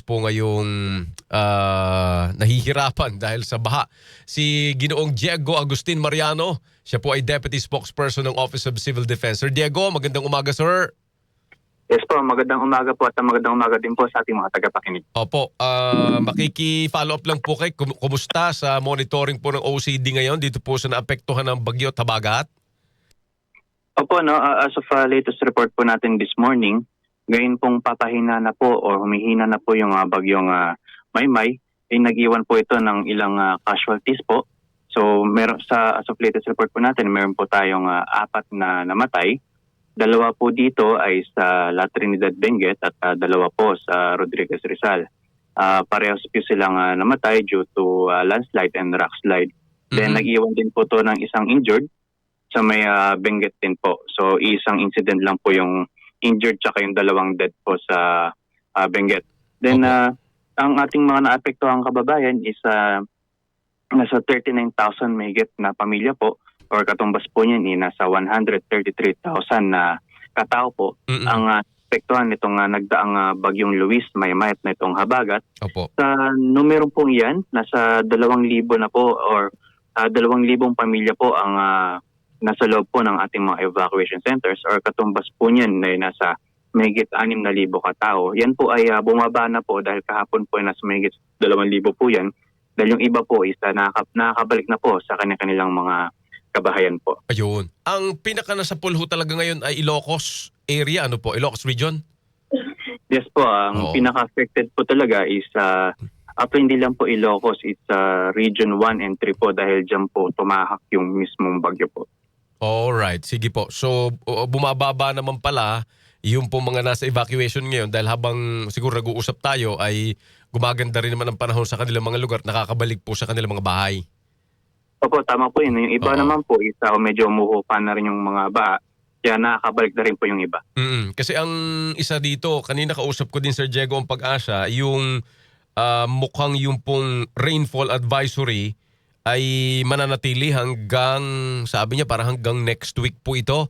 po ngayong nahihirapan dahil sa baha. Si Ginoong Diego Agustin Mariano, siya po ay Deputy Spokesperson ng Office of Civil Defense. Sir Diego, magandang umaga, sir. Yes po, magandang umaga po at magandang umaga din po sa ating mga tagapakinig. Opo, makiki-follow up lang po kay kumusta sa monitoring po ng OCD ngayon dito po sa naapektuhan ng bagyo at habagat? Opo, no, as of latest report po natin this morning, ngayon pong papahina na po o humihina na po yung bagyong Maymay, ay nag-iwan po ito ng ilang casualties po. So meron as of latest report po natin, meron po tayong 4 na namatay. 2 po dito ay sa La Trinidad Benguet at 2 po sa Rodriguez Rizal. Parehas po silang namatay due to landslide and rock slide. Then nag-iwan din po to ng isang injured sa may Benguet din po. So isang incident lang po yung injured tsaka yung 2 dead po sa Benguet. Then ang ating mga naapektuhang kababayan is nasa 39,000 mahigit na pamilya po, or katumbas po niyan nasa 133,000 na katao po ang apektuhan nitong nagdaang bagyong Luis, Maymay at nitong habagat. Opo. Sa numero pong iyan, nasa 2,000 na po or 2,000 pamilya po ang nasa loob po ng ating mga evacuation centers, or katumbas po niyan ay nasa mahigit 6,000 katao. Yan po ay bumaba na po dahil kahapon po ay nasa mahigit 2,000 po yan. Dahil yung iba po is nakakabalik na po sa kanilang mga kabahayan po. Ayun. Ang pinaka nasa pulho talaga ngayon ay Ilocos area, ano po? Ilocos region? Yes po, ang pinaka-affected po talaga is hindi lang po Ilocos, it's Region 1 and 3 po dahil dyan po tumahak yung mismong bagyo po. Alright, sige po. So bumababa naman pala yung po mga nasa evacuation ngayon dahil habang siguro nag-uusap tayo ay gumaganda rin naman ang panahon sa kanilang mga lugar, nakakabalik po sa kanilang mga bahay. Opo, tama po yun. Yung iba naman po is medyo umuhupa na rin yung mga baha. Kaya nakakabalik na rin po yung iba. Kasi ang isa dito, kanina kausap ko din Sir Diego ang Pag-asa, yung mukhang yung pong rainfall advisory ay mananatili hanggang, sabi niya, parang hanggang next week po ito.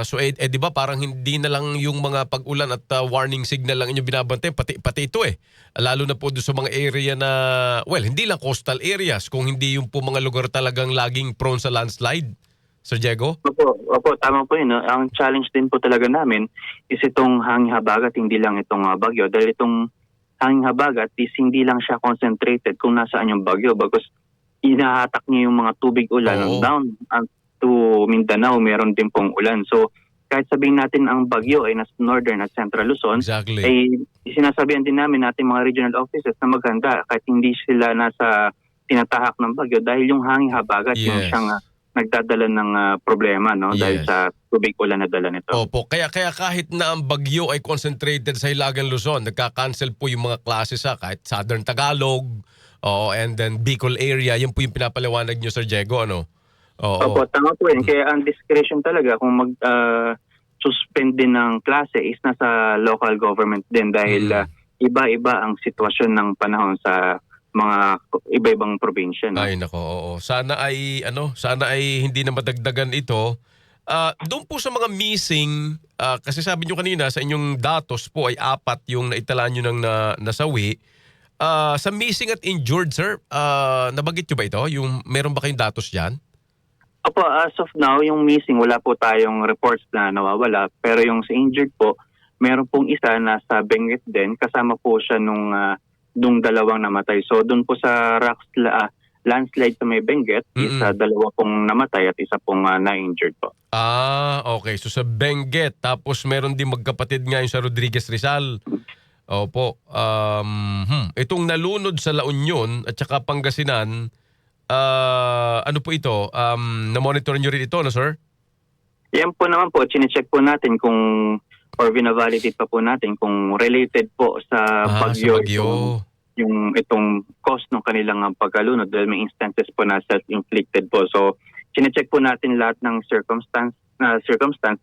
So di ba parang hindi na lang yung mga pag-ulan at warning signal lang inyong binabantay, pati ito lalo na po doon sa mga area na, well, hindi lang coastal areas, kung hindi yung po mga lugar talagang laging prone sa landslide. Sir Diego? Opo, tama po yun. No? Ang challenge din po talaga namin is itong hanging habagat, hindi lang itong bagyo. Dahil itong hanging habagat is hindi lang siya concentrated kung nasaan yung bagyo, bagos inahatak niya yung mga tubig ulan down to Mindanao, meron din pong ulan. So kahit sabihin natin ang bagyo ay nasa northern at central Luzon, ay sinasabihan din namin natin mga regional offices na maghanda kahit hindi sila nasa tinatahak ng bagyo dahil yung hanging habagat yung siyang nagdadala ng problema, no? Dahil sa tubig ulan na dala nito. Opo, kaya kahit na ang bagyo ay concentrated sa Hilagang Luzon, nagka-cancel po yung mga classes kahit Southern Tagalog, and then Bicol area, yun po yung pinapaliwanag nyo, Sir Diego, ano? Opo, tama po yun. Kaya ang discretion talaga kung mag-suspend din ng klase is nasa local government din dahil iba-iba ang sitwasyon ng panahon sa mga iba-ibang probinsya. No? Ay nako, oo. Sana ay hindi na madagdagan ito. Doon po sa mga missing, kasi sabi nyo kanina sa inyong datos po ay 4 yung naitala nyo ng nasawi. Sa missing at injured, sir, nabanggit nyo ba ito? Yung meron ba kayong datos diyan? Opo, as of now, yung missing, wala po tayong reports na nawawala. Pero yung sa injured po, meron pong isa na sa Benguet din. Kasama po siya nung 2 namatay. So doon po sa landslide sa may Benguet, isa 2 pong namatay at isa pong na-injured po. Okay. So sa Benguet, tapos meron din magkapatid nga yung sa Rodriguez Rizal. Opo. Itong nalunod sa La Union at saka Pangasinan, ano po ito? Na-monitor nyo rin ito, no, sir? Yan po naman po, chinecheck po natin kung, or binavalidate pa po natin kung related po sa bagyo. Yung itong cause ng kanilang pagkalunod dahil may instances po na self-inflicted po. So, chinecheck po natin lahat ng circumstance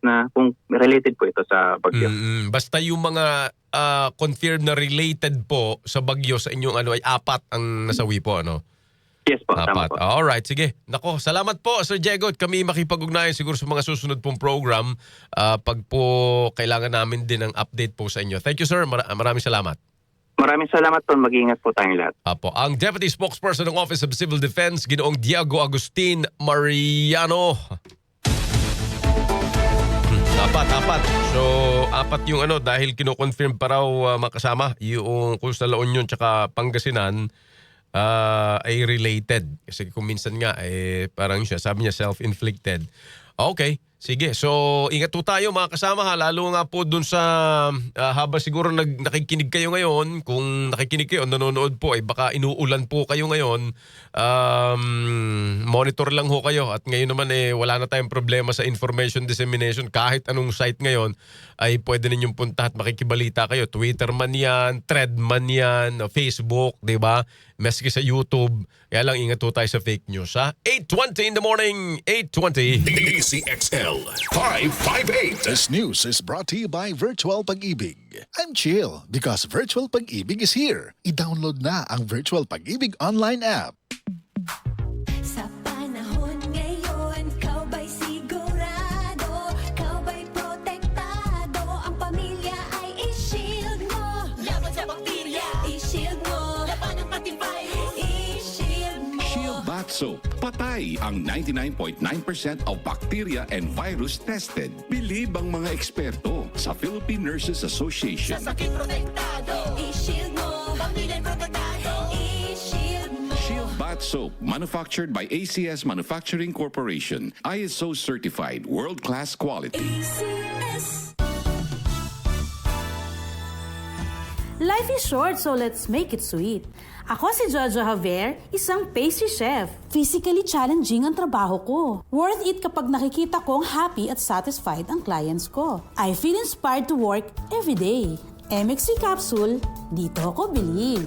na kung related po ito sa bagyo. Basta yung mga confirmed na related po sa bagyo sa inyong ay 4 ang nasawi po, ano? Yes po, tama po. Alright, sige. Nako, salamat po Sir Diego. Kami makipag-ugnayan siguro sa mga susunod pong program pag po kailangan namin din ng update po sa inyo. Thank you sir, maraming salamat. Maraming salamat po. Mag-iingat po tayong lahat. Apo, ang Deputy Spokesperson ng Office of Civil Defense, Ginoong Diego Agustin Mariano. Apat. So, apat yung dahil kino-confirm pa raw makasama yung kung sa La Union tsaka Pangasinan ay related. Kasi kung minsan nga, parang siya, sabi niya self-inflicted. Okay, sige. So, ingat po tayo mga kasama ha. Lalo nga po dun sa habang siguro nakikinig kayo ngayon, kung nakikinig kayo, nanonood po, baka inuulan po kayo ngayon. Monitor lang ho kayo. At ngayon naman wala na tayong problema sa information dissemination. Kahit anong site ngayon ay pwede ninyong punta at makikibalita kayo. Twitter man yan, Thread man yan, Facebook, di ba? Maski sa YouTube. Kaya lang ingat po tayo sa fake news ha. 8:20 in the morning, 8:20. DCXL 558. This news is brought to you by Virtual Pag-ibig. I'm chill because Virtual Pag-ibig is here. I-download na ang Virtual Pag-ibig online app. Sa panahon ngayon, kau ba'y sigurado? Kau ba'y protektado? Ang pamilya ay i-shield mo. Laban sa bakterya, i-shield mo. Laban ng pati virus, i-shield mo. Shield Bath Soap. Patay ang 99.9% of bacteria and virus tested. Bilib ang mga eksperto sa Philippine Nurses Association. Sa sakit protektado, i-shield mo. Pamilya protektado, i-shield mo. Shield Bath Soap, manufactured by ACS Manufacturing Corporation. ISO certified, world-class quality. ACS. Life is short, so let's make it sweet. Ako si Jojo Javier, isang pastry chef. Physically challenging ang trabaho ko. Worth it kapag nakikita kong happy at satisfied ang clients ko. I feel inspired to work every day. MXC Capsule, dito ako believe.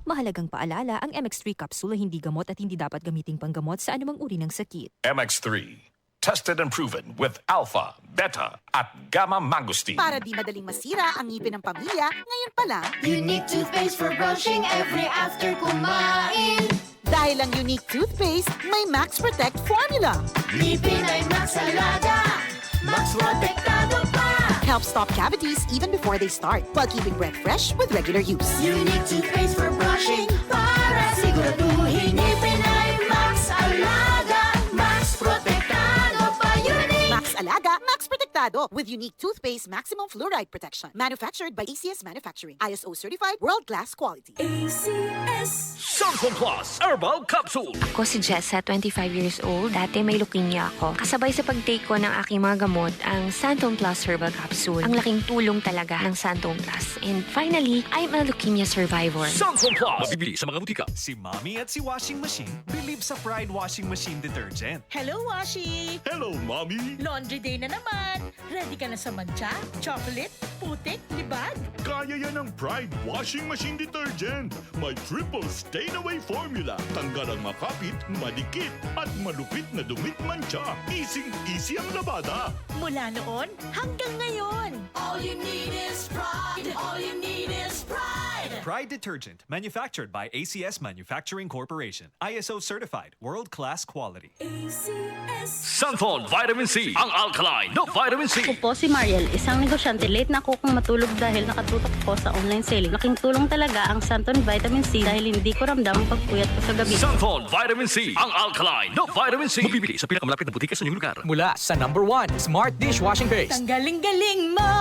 Mahalagang paalala, ang MX3 capsule ay hindi gamot at hindi dapat gamiting panggamot sa anumang uri ng sakit. MX3. Tested and proven with alpha, beta, at gamma mangosteen. Para di madaling masira ang ngipin ng pamilya, ngayon pa lang, Unique toothpaste for brushing every after kumain. dahil ang unique toothpaste, may Max Protect formula. Ngipin ay Max Alaga, Max Protektado pa. Helps stop cavities even before they start, while keeping breath fresh with regular use. Unique toothpaste for brushing para siguraduhin ngipin ay Max Alaga, Max Protektado pa. Unique. Max Alaga, Max Protectado with unique toothpaste maximum fluoride protection. Manufactured by ACS Manufacturing. ISO certified, world-class quality. ACS. Santon Plus Herbal Capsule. Ako si Jessa, 25 years old. Dati may leukemia ako. Kasabay sa pag-take ko ng aking mga gamot, ang Santon Plus Herbal Capsule. Ang laking tulong talaga ng Santon Plus. And finally, I'm a leukemia survivor. Santon Plus. Mabibili sa mga butika. Si Mommy at si Washing Machine believe sa Pride Washing Machine Detergent. Hello, Washi! Hello, Mommy. Laundry day na naman. Ready ka na sa mancha, chocolate, putik, libag? Kaya yan ang Pride Washing Machine Detergent. May triple stain-away formula. Tanggal ang makapit, madikit, at malupit na dumit mancha. Easy ang labada. Mula noon hanggang ngayon. All you need is pride. All you need is pride. Pride Detergent, manufactured by ACS Manufacturing Corporation. ISO certified, world-class quality. ACS. Santon Vitamin C. Ang alkaline na vitamin C. Ako po si Mariel, isang negosyante. Late na ako kung matulog dahil nakatutok ko sa online selling. Laking tulong talaga ang Santon Vitamin C dahil hindi ko ramdam ang pagpuyat ko sa gabi. Santon Vitamin C. Ang alkaline na vitamin C. Mabibili sa pinakamalapit na butika sa inyong lugar. Mula sa #1 Smart Dishwashing Paste. Tanggaling-galing mo!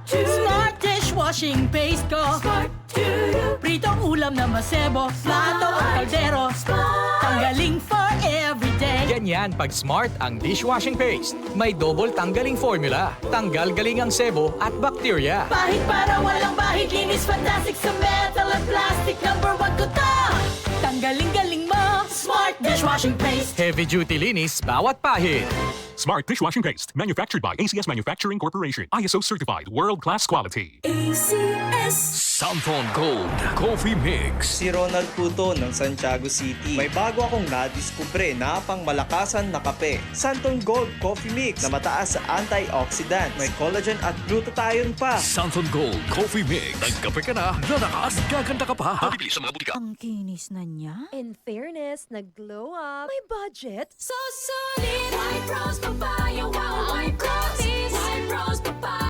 Smart dishwashing paste ko. Smart to you. Pritong ulam na masebo, plato at kaldero. Tanggaling for everyday. Ganyan pag Smart ang dishwashing paste. May double tanggaling formula. Tanggal galing ang sebo at bacteria. Bahid para walang bahid, linis fantastic sa metal at plastic. #1 ko to. Tanggaling-galing mo, Smart dishwashing paste. Heavy duty linis bawat pahid. Smart Dishwashing Paste. Manufactured by ACS Manufacturing Corporation. ISO certified. World-class quality. ACS. Santon Gold Coffee Mix. Si Ronald Puto ng Santiago City. May bago akong nadiskubre na pangmalakasan na kape. Santon Gold Coffee Mix na mataas sa antioxidant. May collagen at glutathione pa. Santon Gold Coffee Mix. Nagkape ka na, lalakas, gaganda ka pa. Mabibili sa mga butika. Ang kinis na niya. In fairness, nag-glow up. May budget. So solid. White rose papaya. Wow, white rose. White rose papaya.